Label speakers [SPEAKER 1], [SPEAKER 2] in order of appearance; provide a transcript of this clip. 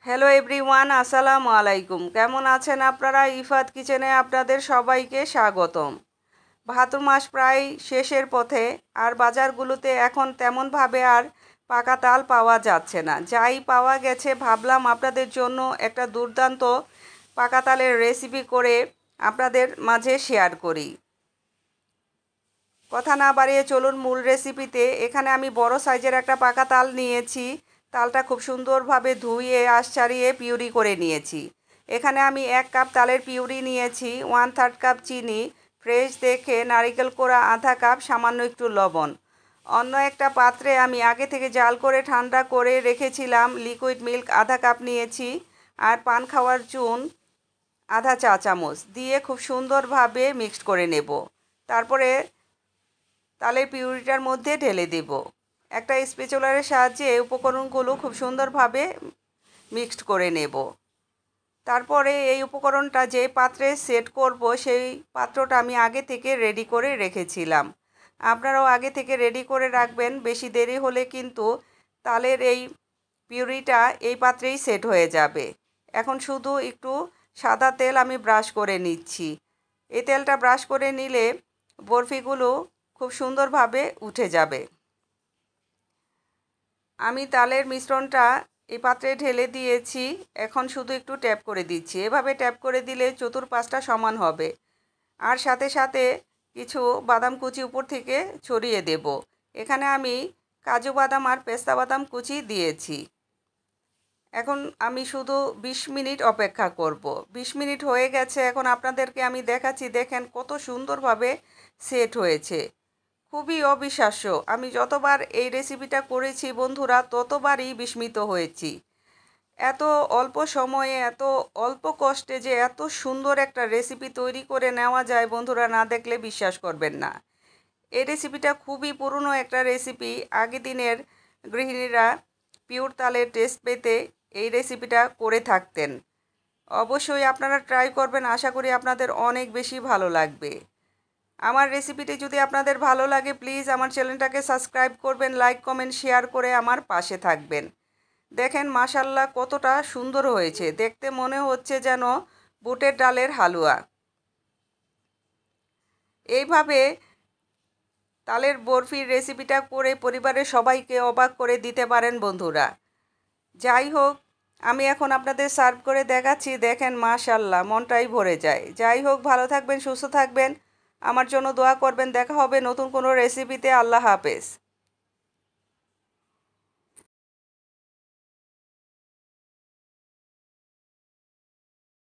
[SPEAKER 1] Hello everyone, আসসালামু আলাইকুম। কেমন আছেন আপনারা? ইফাত কিচেনে আপনাদের সবাইকে স্বাগতম। ভাদ্র মাস প্রায় শেষের পথে, আর বাজারগুলোতে এখন তেমনভাবে আর পাকা তাল পাওয়া যাচ্ছে না। যাই পাওয়া গেছে ভাবলাম আপনাদের জন্য একটা দুর্দান্ত পাকা তালের রেসিপি করে আপনাদের মাঝে শেয়ার করি। কথা না বাড়িয়ে চলুন মূল রেসিপিতে। এখানে আমি বড় সাইজের একটা পাকা তাল নিয়েছি। তালটা খুব সুন্দরভাবে ধুয়ে আঁশ ছাড়িয়ে পিউরি করে নিয়েছি। এখানে আমি 1 কাপ তালের পিউরি নিয়েছি, 1/3 কাপ চিনি, ফ্রেশ দেখে নারিকেল কোড়া আধা কাপ, সামান্য একটু লবণ। অন্য একটা পাত্রে আমি আগে থেকে জাল করে ঠান্ডা করে রেখেছিলাম লিকুইড মিল্ক আধা কাপ নিয়েছি, আর পান খাওয়ার চুন আধা চা চামচ দিয়ে খুব সুন্দরভাবে মিক্সড করে নেব। তারপরে তালের পিউরিটার মধ্যে ঢেলে দেব। একটা স্প্যাচুলারের সাহায্যে উপকরণগুলো খুব সুন্দরভাবে মিক্সড করে নেব। তারপরে এই উপকরণটা যে পাত্রে সেট করব সেই পাত্রটা আমি আগে থেকে রেডি করে রেখেছিলাম। আপনারাও আগে থেকে রেডি করে রাখবেন, বেশি দেরি হলে কিন্তু তালের এই পিউরিটা এই পাত্রেই সেট হয়ে যাবে। এখন শুধু একটু সাদা তেল আমি ব্রাশ করে নিচ্ছি। এই তেলটা ব্রাশ করে নিলে বরফিগুলো খুব সুন্দরভাবে উঠে যাবে। আমি তালের মিশ্রণটা এই পাত্রে ঢেলে দিয়েছি। এখন শুধু একটু ট্যাপ করে দিচ্ছি। এভাবে ট্যাপ করে দিলে চতুর্পাশটা সমান হবে। আর সাথে সাথে কিছু বাদাম কুচি উপর থেকে ছড়িয়ে দেব। এখানে আমি কাজু বাদাম আর পেস্তা বাদাম কুচি দিয়েছি। এখন আমি শুধু 20 মিনিট অপেক্ষা করব। 20 মিনিট হয়ে গেছে। এখন আপনাদেরকে আমি দেখাচ্ছি, দেখেন কত সুন্দরভাবে সেট হয়েছে। খুবই অবিশ্বাস্য। আমি যতবার এই রেসিপিটা করেছি বন্ধুরা, ততবারই বিস্মিত হয়েছি। এত অল্প সময়ে এত অল্প কষ্টে যে এত সুন্দর একটা রেসিপি তৈরি করে নেওয়া যায়, বন্ধুরা না দেখলে বিশ্বাস করবেন না। এই রেসিপিটা খুবই পুরনো একটা রেসিপি। আগের দিনের গৃহিণীরা পিওর তালের টেস্ট পেতে এই রেসিপিটা করে থাকতেন। অবশ্যই আপনারা ট্রাই করবেন, আশা করি আপনাদের অনেক বেশি ভালো লাগবে। আমার রেসিপিটি যদি আপনাদের ভালো লাগে প্লিজ আমার চ্যানেলটাকে সাবস্ক্রাইব করবেন, লাইক কমেন্ট শেয়ার করে আমার পাশে থাকবেন। দেখেন মাশাআল্লাহ কতটা সুন্দর হয়েছে, দেখতে মনে হচ্ছে যেন বুটের ডালের হালুয়া। এইভাবে তালের বরফির রেসিপিটা করে পরিবারের সবাইকে অবাক করে দিতে পারেন বন্ধুরা। যাই হোক, আমি এখন আপনাদের সার্ভ করে দেখাচ্ছি। দেখেন মাশাআল্লাহ, মনটাই ভরে যায়। যাই হোক, ভালো থাকবেন, সুস্থ থাকবেন, আমার জন্য দোয়া করবেন। দেখা হবে নতুন কোনো রেসিপিতে। আল্লাহ হাফেজ।